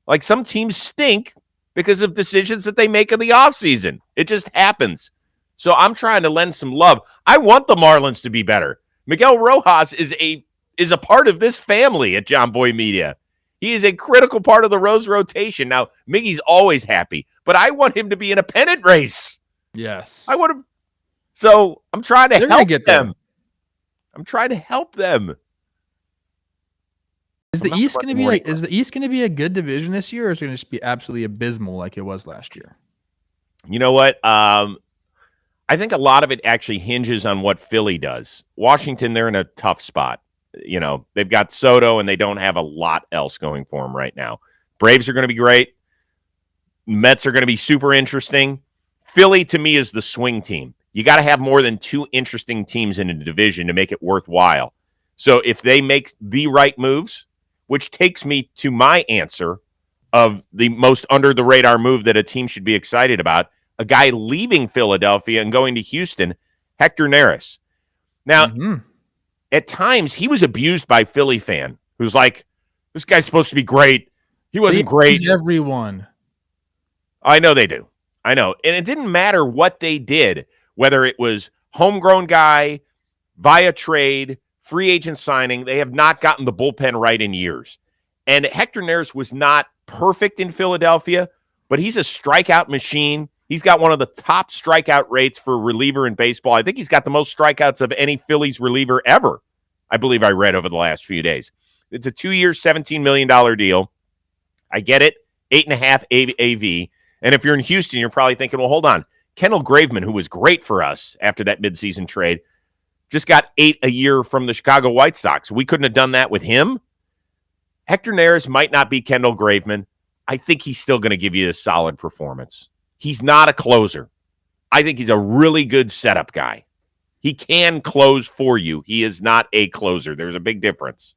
Like some teams stink because of decisions that they make in the offseason. It just happens. So I'm trying to lend some love. I want the Marlins to be better. Miguel Rojas is a part of this family at JOMBOY Media. He is a critical part of the Rose rotation. Now, Miggy's always happy, but I want him to be in a pennant race. Yes. I want him. So I'm trying to help get them. I'm trying to help them. Is the East going to be a good division this year, or is it going to just be absolutely abysmal like it was last year? You know what? I think a lot of it actually hinges on what Philly does. Washington, they're in a tough spot. You know, they've got Soto, and they don't have a lot else going for them right now. Braves are going to be great. Mets are going to be super interesting. Philly, to me, is the swing team. You got to have more than two interesting teams in a division to make it worthwhile. So if they make the right moves, which takes me to my answer of the most under-the-radar move that a team should be excited about, a guy leaving Philadelphia and going to Houston, Hector Neris. Now, at times, he was abused by Philly fan who's like, this guy's supposed to be great. He wasn't great. Everyone. I know they do. I know. And it didn't matter what they did, whether it was homegrown guy, via trade, free agent signing. They have not gotten the bullpen right in years. And Hector Neris was not perfect in Philadelphia, but he's a strikeout machine. He's got one of the top strikeout rates for a reliever in baseball. I think he's got the most strikeouts of any Phillies reliever ever, I believe I read over the last few days. It's a 2-year, $17 million deal. I get it, 8.5 AV. And if you're in Houston, you're probably thinking, well, hold on. Kendall Graveman, who was great for us after that midseason trade, just got 8 a year from the Chicago White Sox. We couldn't have done that with him. Hector Neris might not be Kendall Graveman. I think he's still going to give you a solid performance. He's not a closer. I think he's a really good setup guy. He can close for you. He is not a closer. There's a big difference.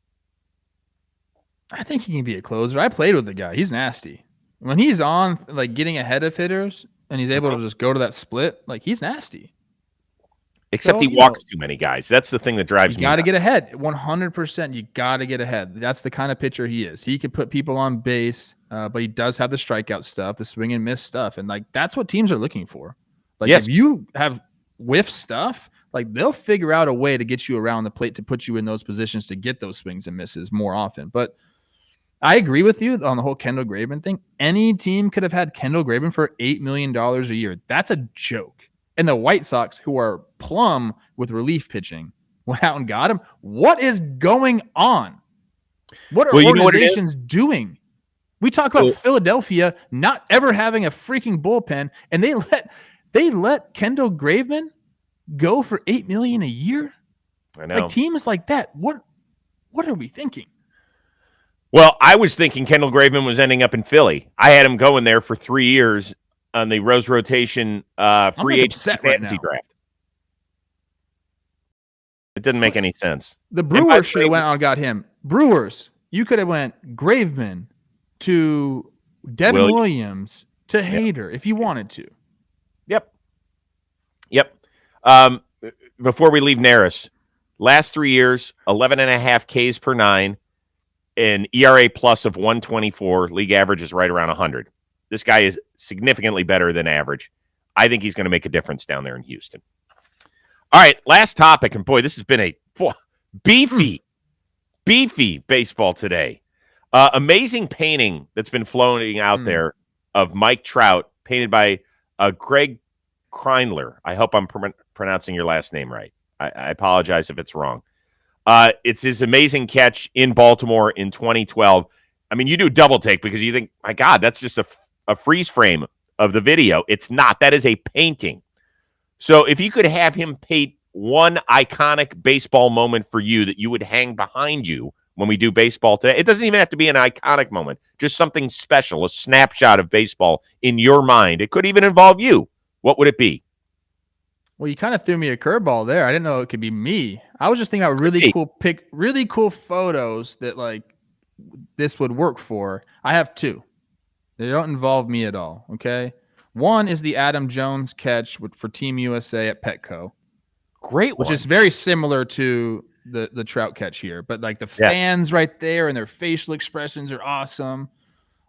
I think he can be a closer. I played with the guy. He's nasty. When he's on, like, getting ahead of hitters and he's able to just go to that split, like, he's nasty. Except he walks too many guys. That's the thing that drives me. You got to get ahead. 100%. You got to get ahead. That's the kind of pitcher he is. He can put people on base, but he does have the strikeout stuff, the swing and miss stuff. And, like, that's what teams are looking for. Like, if you have whiff stuff, like, they'll figure out a way to get you around the plate to put you in those positions to get those swings and misses more often. But I agree with you on the whole Kendall Graveman thing. Any team could have had Kendall Graveman for $8 million a year. That's a joke. And the White Sox, who are plumb with relief pitching, went out and got him. What is going on? What are organizations doing? We talk about Philadelphia not ever having a freaking bullpen, and they let Kendall Graveman go for $8 million a year. I know. Like, teams like that. What are we thinking? Well, I was thinking Kendall Graveman was ending up in Philly. I had him going there for 3 years on the Rose rotation free agent fantasy draft. It didn't make any sense. The Brewers should have went out and got him. Brewers, you could have went Graveman to Devin Williams to Hader if you wanted to. Yep. Before we leave Neris, last 3 years, 11.5 Ks per 9, an ERA plus of 124. League average is right around 100. This guy is significantly better than average. I think he's going to make a difference down there in Houston. All right, last topic. And boy, this has been a beefy baseball today. Amazing painting that's been floating out there of Mike Trout, painted by Greg Kreinler. I hope I'm pronouncing your last name right. I apologize if it's wrong. It's his amazing catch in Baltimore in 2012. I mean, you do double take because you think, my God, that's just a freeze frame of the video. It's not. That is a painting. So if you could have him paint one iconic baseball moment for you that you would hang behind you when we do baseball today, it doesn't even have to be an iconic moment, just something special, a snapshot of baseball in your mind. It could even involve you. What would it be? Well, you kind of threw me a curveball there. I didn't know it could be me. I was just thinking about really cool photos that like this would work for. I have two. They don't involve me at all. Okay. One is the Adam Jones catch for Team USA at Petco. Great one. Which is very similar to the Trout catch here. But like the fans right there and their facial expressions are awesome.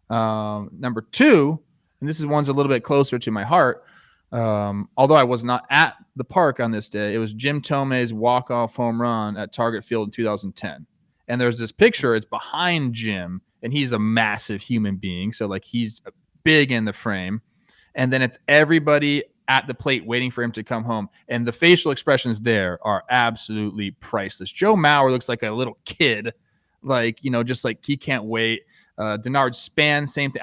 Number two, and this is one's a little bit closer to my heart. Although I was not at the park on this day, it was Jim Thome's walk-off home run at Target Field in 2010. And there's this picture, it's behind Jim, and he's a massive human being. So like he's big in the frame. And then it's everybody at the plate waiting for him to come home. And the facial expressions there are absolutely priceless. Joe Mauer looks like a little kid, like, you know, just like he can't wait. Denard Span, same thing.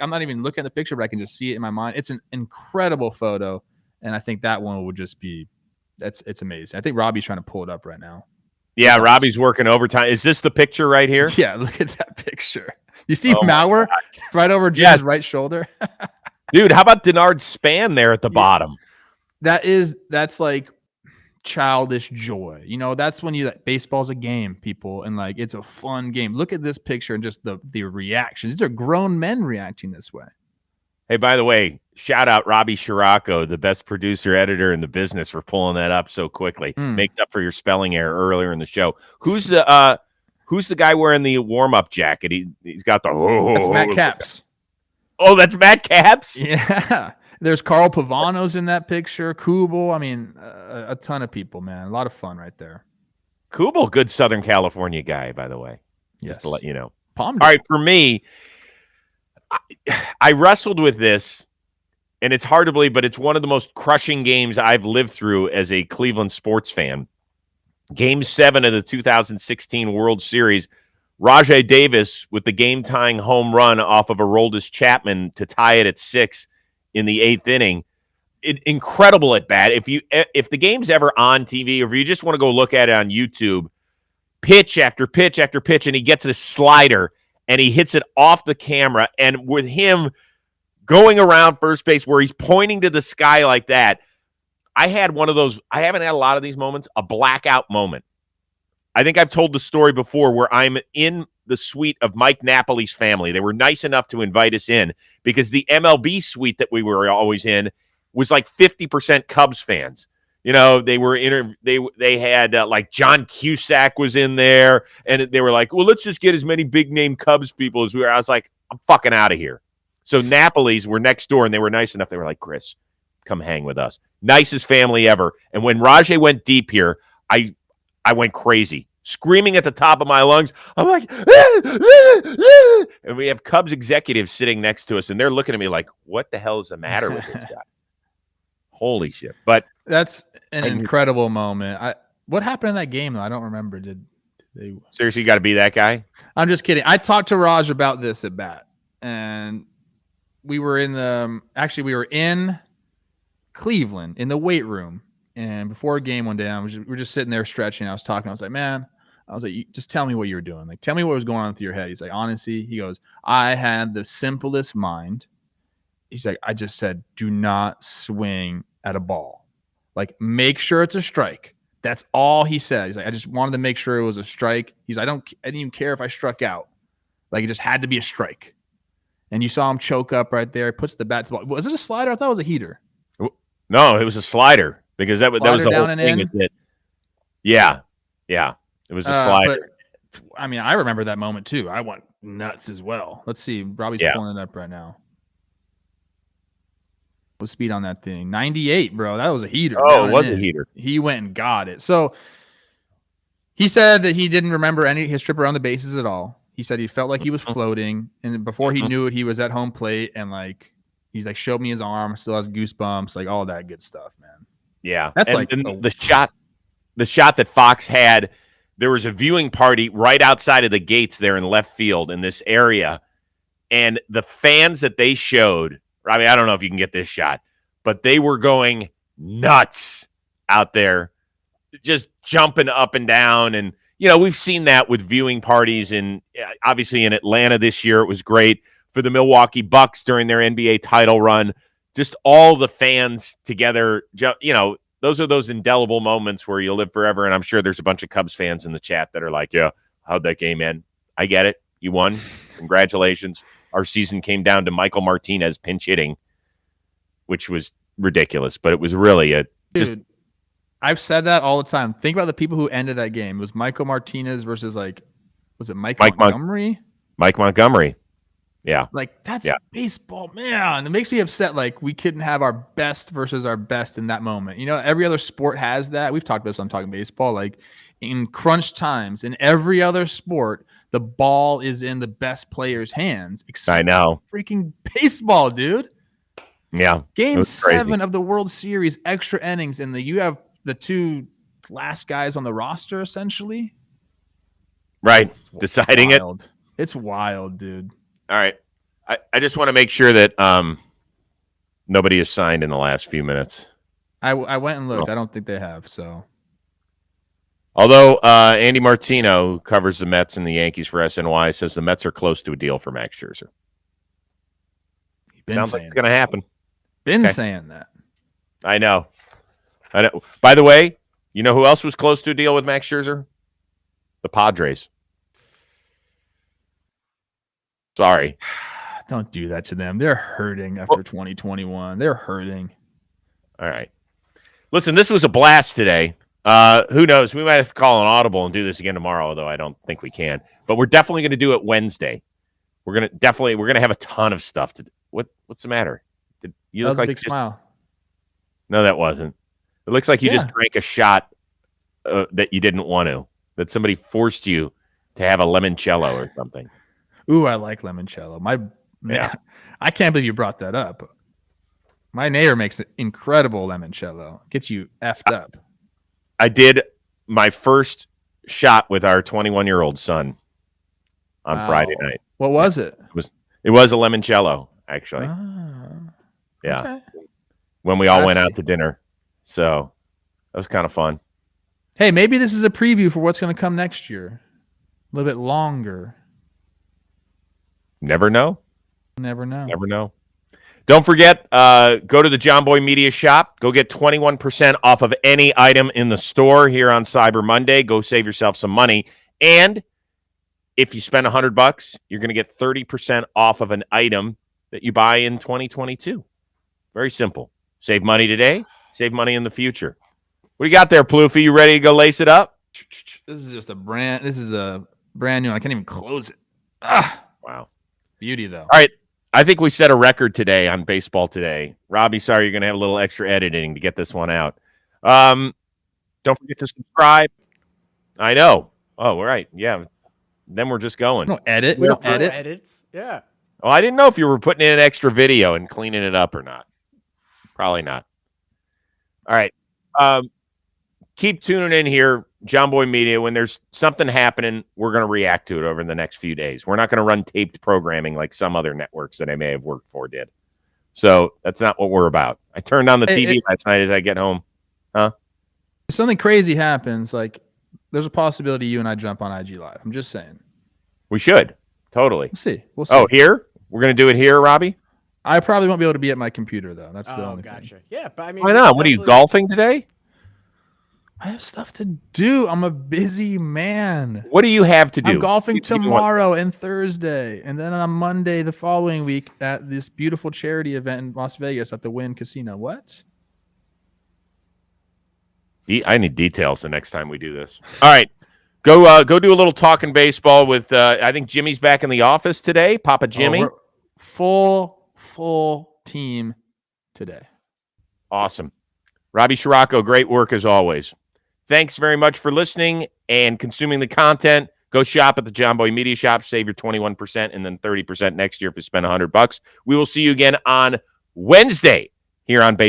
I'm not even looking at the picture, but I can just see it in my mind. It's an incredible photo. And I think that one would just be, it's amazing. I think Robbie's trying to pull it up right now. Yeah, Robbie's working overtime. Is this the picture right here? Yeah, look at that picture. You see Mauer right over Jim's right shoulder? Dude, how about Denard Span there at the bottom? That's like childish joy. You know, that's when baseball's a game, people, and like it's a fun game. Look at this picture and just the reactions. These are grown men reacting this way. Hey, by the way, shout out Robbie Scirocco, the best producer editor in the business, for pulling that up so quickly. Makes up for your spelling error earlier in the show. Who's the guy wearing the warm-up jacket? He's got the That's Matt Capps. Oh, that's Matt Capps? Yeah. There's Carl Pavanos in that picture. Kubel. I mean, a ton of people, man. A lot of fun right there. Kubel, good Southern California guy, by the way. Just to let you know. Palmdale. All right, for me, I wrestled with this, and it's hard to believe, but it's one of the most crushing games I've lived through as a Cleveland sports fan. Game 7 of the 2016 World Series. Rajai Davis with the game-tying home run off of Aroldis Chapman to tie it at 6 in the 8th inning. Incredible at bat. If the game's ever on TV, or if you just want to go look at it on YouTube, pitch after pitch after pitch, and he gets a slider, and he hits it off the camera, and with him going around first base where he's pointing to the sky like that, I had one of those, I haven't had a lot of these moments, a blackout moment. I think I've told the story before where I'm in the suite of Mike Napoli's family. They were nice enough to invite us in because the MLB suite that we were always in was like 50% Cubs fans. You know, they were they had like John Cusack was in there, and they were like, well, let's just get as many big name Cubs people as we were. I was like, I'm fucking out of here. So Napoli's were next door, and they were nice enough. They were like, Chris, come hang with us. Nicest family ever. And when Rajai went deep here, I went crazy, screaming at the top of my lungs. I'm like, and we have Cubs executives sitting next to us, and they're looking at me like, what the hell is the matter with this guy? Holy shit. But that's an incredible moment. What happened in that game, though? I don't remember. Did they seriously got to be that guy? I'm just kidding. I talked to Raj about this at bat, and we were in Cleveland in the weight room. And before a game one day, we were just sitting there stretching. I was talking. I was like, just tell me what you were doing. Like, tell me what was going on through your head. He's like, honestly, he goes, I had the simplest mind. He's like, I just said, do not swing at a ball. Like, make sure it's a strike. That's all he said. He's like, I just wanted to make sure it was a strike. He's like, I didn't even care if I struck out. Like, it just had to be a strike. And you saw him choke up right there. Puts the bat to the ball. Was it a slider? I thought it was a heater. No, it was a slider because that was the whole thing. Yeah. It was a slider. But, I mean, I remember that moment too. I went nuts as well. Let's see. Robbie's pulling it up right now. What speed on that thing? 98, bro. That was a heater. Oh, it was a heater. He went and got it. So he said that he didn't remember his trip around the bases at all. He said he felt like he was floating, and before he knew it, he was at home plate, and like he's like showed me his arm, still has goosebumps, like all that good stuff, man. Yeah, that's the shot that Fox had. There was a viewing party right outside of the gates there in left field in this area, and the fans that they showed. I mean, I don't know if you can get this shot, but they were going nuts out there, just jumping up and down. And, you know, we've seen that with viewing parties. And obviously in Atlanta this year, it was great for the Milwaukee Bucks during their NBA title run. Just all the fans together, you know, those are those indelible moments where you'll live forever. And I'm sure there's a bunch of Cubs fans in the chat that are like, yeah, how'd that game end? I get it. You won. Congratulations. Our season came down to Michael Martinez pinch hitting, which was ridiculous, but it was really Dude, I've said that all the time. Think about the people who ended that game. It was Michael Martinez versus was it Mike Montgomery? Mike Montgomery. Yeah. Like, that's baseball, man. It makes me upset. Like, we couldn't have our best versus our best in that moment. You know, every other sport has that. We've talked about this on Talking Baseball. Like, in crunch times, in every other sport, the ball is in the best player's hands. I know. Freaking baseball, dude. Yeah. Game 7 of the World Series, extra innings, and you have the 2 last guys on the roster, essentially. Right. Deciding it. It's wild, dude. All right. I just want to make sure that nobody has signed in the last few minutes. I went and looked. I don't think they have, so. Although Andy Martino, who covers the Mets and the Yankees for SNY, says the Mets are close to a deal for Max Scherzer. Sounds like it's going to happen. Been saying that. I know. By the way, you know who else was close to a deal with Max Scherzer? The Padres. Sorry. Don't do that to them. They're hurting after 2021. They're hurting. All right. Listen, this was a blast today. Who knows? We might have to call an audible and do this again tomorrow, although I don't think we can. But we're definitely going to do it Wednesday. We're gonna have a ton of stuff to do. What's the matter? You that look was like a big smile. No, that wasn't. It looks like you just drank a shot that you didn't want to. That somebody forced you to have a limoncello or something. Ooh, I like limoncello. I can't believe you brought that up. My neighbor makes an incredible limoncello. Gets you effed up. I did my first shot with our 21-year-old son on Friday night. What was it? It was a limoncello, actually. Yeah. Okay. When we all went out to dinner. So that was kind of fun. Hey, maybe this is a preview for what's going to come next year. A little bit longer. Never know. Never know. Never know. Don't forget, go to the JOMBOY Media Shop. Go get 21% off of any item in the store here on Cyber Monday. Go save yourself some money. And if you spend $100, you're going to get 30% off of an item that you buy in 2022. Very simple. Save money today. Save money in the future. What do you got there, Plouffe? You ready to go lace it up? This is a brand new one. I can't even close it. Wow. Beauty, though. All right. I think we set a record today on Baseball Today. Robbie, sorry, you're going to have a little extra editing to get this one out. Don't forget to subscribe. I know. Oh, right. Yeah. Then we're just going. We don't edit. We don't edit. Edits. Yeah. Oh, I didn't know if you were putting in an extra video and cleaning it up or not. Probably not. All right. Keep tuning in here, JOMBOY Media. When there's something happening, we're going to react to it over the next few days. We're not going to run taped programming like some other networks that I may have worked for did. So that's not what we're about. I turned on the TV last night as I get home. Huh? If something crazy happens, like there's a possibility you and I jump on IG Live. I'm just saying. We should. Totally. We'll see. Oh, here? We're going to do it here, Robbie? I probably won't be able to be at my computer, though. That's the only gotcha. thing. Yeah, but I mean, why not? What are you, golfing today? I have stuff to do. I'm a busy man. What do you have to do? I'm golfing tomorrow and Thursday, and then on Monday the following week at this beautiful charity event in Las Vegas at the Wynn Casino. What? I need details the next time we do this. All right. Go do a little talking baseball with, I think Jimmy's back in the office today. Papa Jimmy. Full team today. Awesome. Robbie Scirocco, great work as always. Thanks very much for listening and consuming the content. Go shop at the JOMBOY Media Shop. Save your 21% and then 30% next year if you spend $100. We will see you again on Wednesday here on Baseball.